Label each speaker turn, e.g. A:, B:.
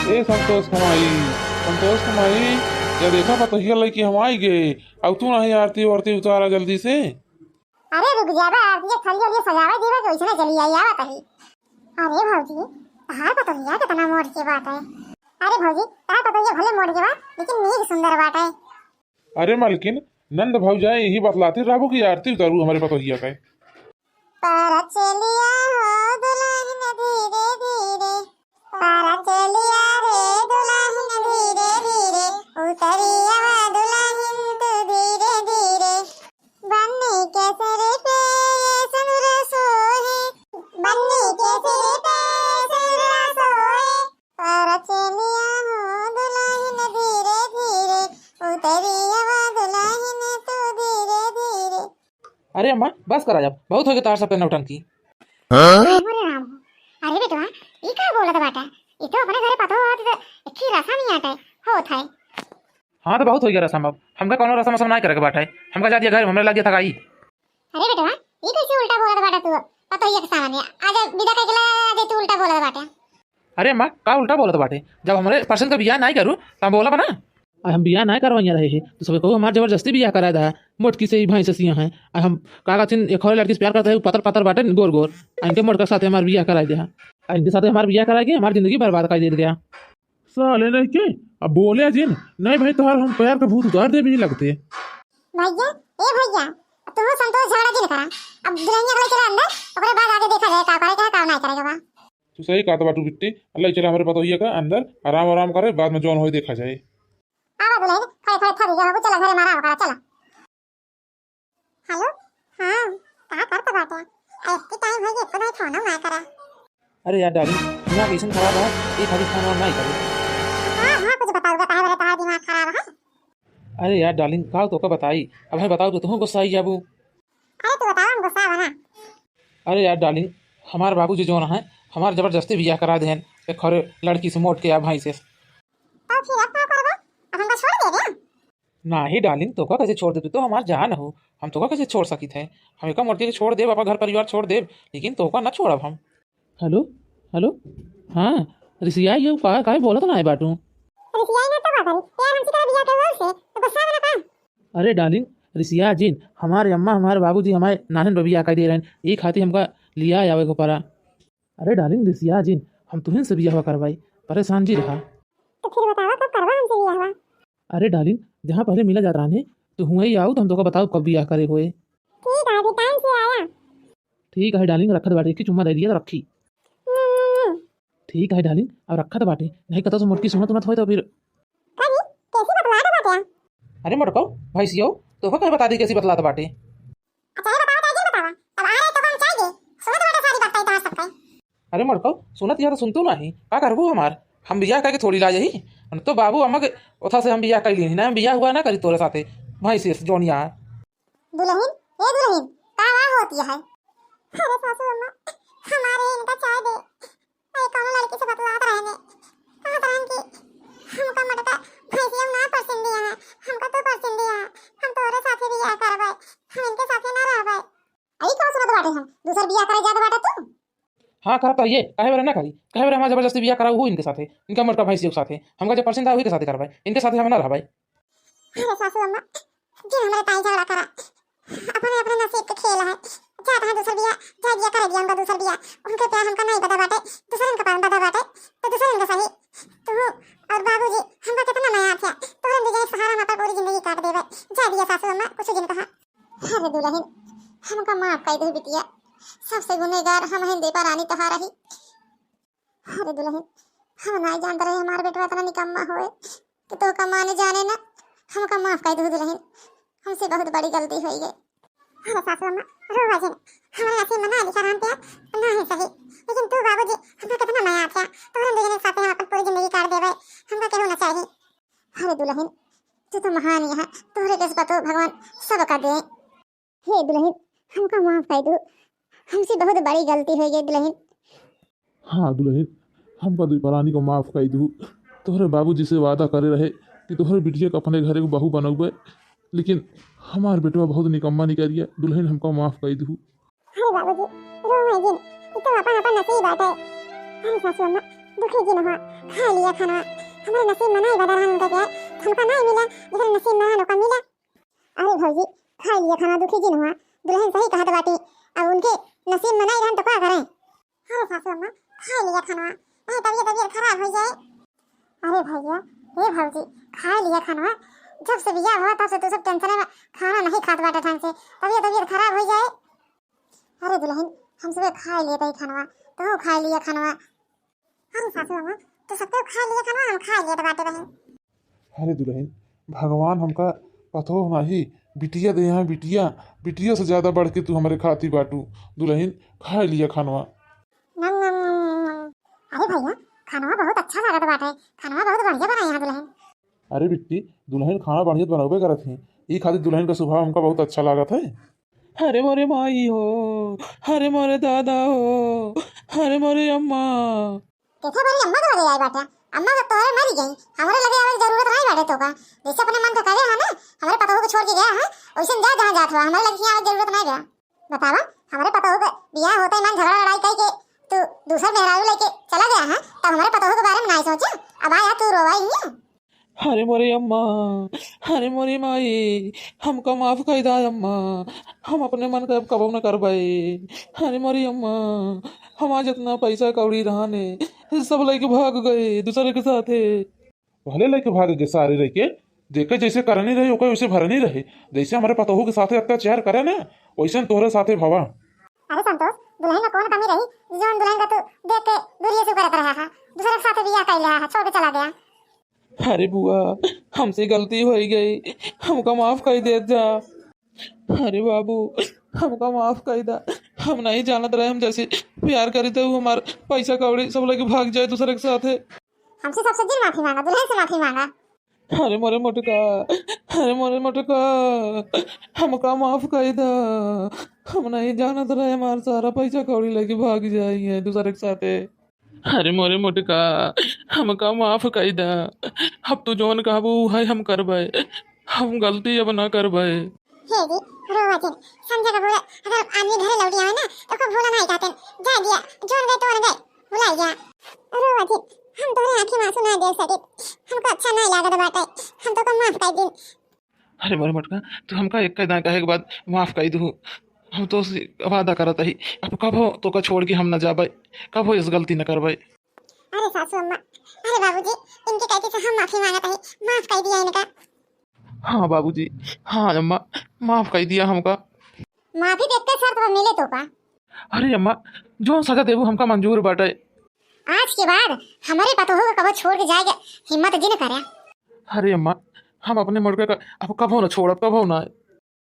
A: ए संतोष कमाई या देखा पतहिया लड़की हम आई गए। अब तू नहीं आरती वारती उतारा जल्दी से।
B: अरे रुक जा बा, आरती के थाली और सजावे देवे तो इसने चली आई आवत है। अरे भौजी तार पतहिया कितना मोड़ के बात है। अरे भौजी तार पतहिया भले मोड़ के बा लेकिन नीक सुंदर बात है।
A: अरे मालकिन नंद भौजाई यही बतलाती राबू की आरती उतारू हमारे पतहिया का।
B: पर चलिया हो दुल्हन धीरे धीरे, पर चलिया रे दुल्हन धीरे धीरे, उतरिया दुल्हन तू धीरे धीरे, बनने के सिर पे सुनुर सोहे, बनने के सिर पे सुनुर सोहे, पर चलिया हो दुल्हन धीरे धीरे, उतरिया दुल्हन तू धीरे धीरे।
C: अरे अम्मा बस करा जब बहुत हो गया तार सब पे नौटंकी।
B: अरे राम, अरे बेटवा ये का बोलत बाटा? ये तो अपने घरे पतो होत एक ही रसम ही आटे होत है।
C: हाँ तो बहुत हो गया रसम। अब हमका कोनो रसम रसम नहीं करे के बाटा है। हमका जा दिया घर हमने लग गया थकाई।
B: अरे बेटवा ये कैसे उल्टा बोलत बाटा तू? पतो ये के सामने आज विदा के गेला आज तू उल्टा बोलत बाटा।
C: अरे अम्मा का उल्टा बोलत बाटे? जब हमारे पर्सन का बियाह नहीं करूँ तब बोला बना हम बियाह नहीं करवाइया रहे हैं तो सब कहो हमारे जबरदस्ती बियाह करा था। मोटकी से ही भाई ससिया हैं हम काका चिन एक और लड़की से प्यार करते हैं पतर पतर बाटे गोर गोर इनके मोटका साथ हमारे बियाह करा दिया। इनके साथ हमारे बियाह करा के हमारी जिंदगी बर्बाद कर दे दिया।
A: साले नहीं के अब बोले जिन नहीं भाई तोहार हम प्यार का भूत उतार दे भी लगते।
B: भैया ए भैया तू संतोष झगड़ा जिन करा। अब दुल्हनिया को चला अंदर ओकरे बाद आगे देखा जाए का करेगा का नहीं करेगा।
A: तू सही कहा बाटू बिट्टी अल्लाह चला हमारे पतहिया का अंदर आराम आराम करे बाद में जौन हो देखा जाए।
B: आवा दुल्हन खड़े खड़े थक गया हो चला घरे मारा होगा चला। हेलो हां का करत बाटे? ऐसे टाइम हो गया तो नहीं फोन ना करा।
C: अरे यार डार्लिंग मेरा कंडीशन खराब है एक खाली फोन और नहीं करे।
B: हां कुछ बताओ बताओ मेरा तारा दिमाग खराब है।
C: अरे यार डार्लिंग का तो का बताई अब है बताओ तो तुम गुस्सा आई जाबू।
B: अरे तू बताओ हम गुस्सा बना।
C: अरे यार डार्लिंग हमारे बाबूजी जो है हमारे जबरदस्ती बियाह करा देन एक और लड़की से मोट के या भाई से।
B: और फिर अब क्या करबो? अब हमको छोड़ दे दे।
C: ना ही डार्लिंग तो का कैसे छोड़ दे? तू तो हमार जान हो हम तो का कैसे छोड़ सकी थे? हम एक मोटी के छोड़ दे बाबा घर परिवार छोड़ दे लेकिन तो का ना छोड़ब हम। हेलो हेलो हाँ रिसिया ये का बोला तो ना है बाटू।
B: रिसिया ने तो बात करी यार हमसे तेरा बियाह के बोल से तो गुस्सा बना का।
C: अरे डार्लिंग रिसिया जिन हमारे अम्मा हमारे बाबूजी हमारे नानन बबिया कर दे रहे हैं एक खाती हमका लिया आवे को परा। अरे डार्लिंग रिसिया जिन हम तुहन से बियाह करवाई परेशान जी रहा।
B: तो फिर बतावा कब करवा हमसे बियाह हुआ?
C: अरे डार्लिंग जहाँ पहले मिला जाता रहे तो हुए ही आओ तो हम तो का बताओ कब बियाह करे हुए।
B: ठीक है अभी टाइम से आया।
C: ठीक है डार्लिंग रखत बाटे की चुम्मा दे दिया तो रखी। ठीक है डार्लिंग अब रखत बाटे नहीं कतो से मोटकी सुनत उनत होय तो फिर
B: कभी कैसी बतला दो बाटे?
C: अरे मोटको भाई सियो तो का बता दी कैसी बतलात बाटे।
B: अच्छा ये बताओ ताजी बतावा अब आ रहे तो हम चाहिए सुनो तो बेटा सारी बात तो सकता है।
C: अरे मोटको सुनत यार सुनतू नहीं का करबू हमार हम बियाह करके थोड़ी ला जाही तो बाबू अम्मा के ओथा से हम बियाह कर ली ना हम बियाह हुआ ना करी तोरे साथे भाई से जोनिया।
B: दुल्हन ये दुल्हन का होती है? अरे सासू अम्मा हमारे इनका चाय दे ऐ कौन लड़की से बतलात रहने कहां तरह की हमका मटका भैंसिया ना पसंद दिया है हमका तो पसंद दिया है हम तोरे साथे बियाह करबै हम इनके साथे ना रहबै। आई कौन सुनत बाटे हम दूसर बियाह करे जात बाटे तू?
C: हाँ करा करिए काहे बारे ना करी काहे बारे हमारा जबरदस्ती बियाह करा हो इनके साथे इनका मोटका भाई के साथे हमका जो पसंद आ वही के साथे करवाई इनके साथे हम ना रहबै।
B: अरे सासू अम्मा जी हमारे ताई झगड़ा करा अपने अपने नसीब के खेल है जाता है दूसर बियाह जा दिया कर दिया उनका दूसर बियाह उनके प्यार हमका नहीं पता बाटे दूसर इनका पान पता बाटे तो दूसर इनका सही तू और बाबूजी हमका कितना माया था तोरे दिए सहारा हम पर पूरी जिंदगी काट देबे जा दिया सासू अम्मा कुछ दिन कहा। अरे दुल्हन हमका माफ कर दे बिटिया सबसे गुनहगार हम हिंदी पर रानी तोहार रही। अरे दुल्हन हम नहीं जानते रहे हमारे बेटा इतना निकम्मा होए कि तो का माने जाने ना हमका माफ कर दो दुल्हन हमसे बहुत बड़ी गलती हुई है। अरे सासू अम्मा रो वजन हमारे नसीब में ना लिखा रहते हैं ना है सही लेकिन तू बाबूजी हमका कितना माया था तो हम दोनों साथ में अपन पूरी जिंदगी काट देबे हमका केहू ना चाहिए। अरे दुल्हन तू तो महान है तोहरे के तो भगवान सब का दे। हे दुल्हन हमका माफ कर दो हमसे बहुत बड़ी गलती हो गई दुल्हन।
A: हाँ दुल्हन हमका दुपरानी को माफ कर दू तोहरे बाबूजी से वादा करे रहे कि तोहरे बिटिया को अपने घरे को बहू बनौबे लेकिन हमार बेटवा बहुत निकम्मा निकलिया दुल्हन हमका माफ कर दू।
B: अरे बाबूजी रो मत जिन ये तो अपन अपन नसीब बात है। अरे सासू अम्मा दुखी जी हुआ खा लिया खाना हमारे नसीब में नहीं बता रहा उनका प्यार हमका नहीं मिला लेकिन नसीब में रहा का मिला। अरे भौजी खा लिया खाना दुखी जी हुआ दुल्हन सही कहत बाटी अब उनके नसीब में नहीं रहन तो क्या करें। अरे सासू अम्मा खा लिया खाना नहीं तबीयत खराब हो जाए। अरे भैया हे भौजी खा लिया खाना जब से बिया हुआ तब से तू सब टेंशन में खाना नहीं खात बाटे ढंग से तबीयत खराब हो जाए। अरे दुल्हन हम सब खा लिए तई खाना तो खा लिया खाना। अरे सासू अम्मा तो सब खा लिया खाना हम खा लिए बाटे बहन।
A: अरे दुल्हन भगवान हमका पतो नहीं बिटिया दे यहाँ बिटिया से ज्यादा बढ़ के तू हमारे खाती बाटू दुल्हन खा लिया खानवा।
B: अरे भैया खाना बहुत अच्छा लगा बाटे खाना बहुत बढ़िया बनाया है दुल्हन।
A: अरे बिट्टी दुल्हन खाना बढ़िया बनावे करत है ई खातिर दुल्हन का स्वभाव हमका बहुत अच्छा लागत है।
C: अरे मोरे माई हो, अरे मोरे दादा हो, अरे मोरे अम्मा।
B: कैसे बड़ी अम्मा तो लगे आई बाटे अम्मा तो तोरे मर गई हमारे लगे आवे जरूरत नहीं बाटे तो का जैसे अपने मन का करे है ना हमारे पता को छोड़ के गया है वैसे जा जहां जात हुआ हमारे लगे आवे जरूरत नहीं गया। बतावा हमारे पता को बियाह होता ही मन झगड़ा लड़ाई कई के तू दूसरा मेहरारू लेके चला गया है तब हमारे पता के बारे में नहीं सोचा अब आया तू रोवाई है।
C: अरे मोरे अम्मा, अरे मोरे माई हमको माफ कर दा अम्मा हम अपने मन का कबो न करबे। अरे मोरी अम्मा हमारा जितना पैसा कौड़ी रहने सब लेके भाग गए दूसरे के साथ है।
A: पहले लेके भाग गए सारे लेके देखे जैसे करनी रही ओके वैसे भरनी रहे जैसे हमारे पतोहू के साथे अत्याचार करे ना वैसे तोहरे साथे भवा।
B: अरे संतोष दुल्हन में कौन कमी रही जो दुल्हन का तू देख के दूरिये से करत रहा है दूसरे के साथ बियाह कर लिया है छोड़ के चला गया।
C: अरे बुआ हमसे गलती हो गई हमको माफ कर दे जा। अरे बाबू हमको माफ कर दा हम नहीं जानत रहे हम जैसे प्यार करे तो हमार पैसा कौड़ी सब लेके भाग जाए दूसरे के साथ है।
B: हमसे सबसे दिल माफी मांगा दुल्हन से माफी मांगा।
C: अरे मोरे मोटका हमका माफ कर दा हम नहीं जानत रहे हमारा सारा पैसा कौड़ी लेके भाग जाएंगे दूसरे के साथ है। अरे मोरे मोटका हमका माफ कर दा अब तू जोन कहबू है हम करबे हम गलती अब ना करबे।
B: हे जी रोवाचिन समझे का बोला अगर आदमी घरे लौट आवे ना तो को भूला नहीं जाते जा दिया जोन गए तो गए भुला गया। रोवाचिन हम तोरे आंखें में आंसू ना देख सके हमको अच्छा नहीं लागत बाटे हम तो को माफ कर दिन।
C: अरे मोरे मोटका तू हमका एक कह कहे के बाद माफ कर दू हम तो वादा करत ही अब कबो तो का छोड़ के हम न जाबे कबो इस गलती न करबे।
B: अरे सासू अम्मा अरे बाबूजी इनके कहते से हम माफी मांगत ही माफ कर दिया इनका।
C: हाँ बाबूजी हाँ अम्मा माफ कर दिया हमका।
B: माफी देते शर्त पर मिले तो का।
C: अरे अम्मा जो सजा देबू हमका मंजूर बाटे।
B: आज के बाद हमारे पतोहू को कबो छोड़ के जाएगा हिम्मत जिन करे।
C: अरे अम्मा हम अपने मुर्गे का अब कबो न छोड़ब कबो ना।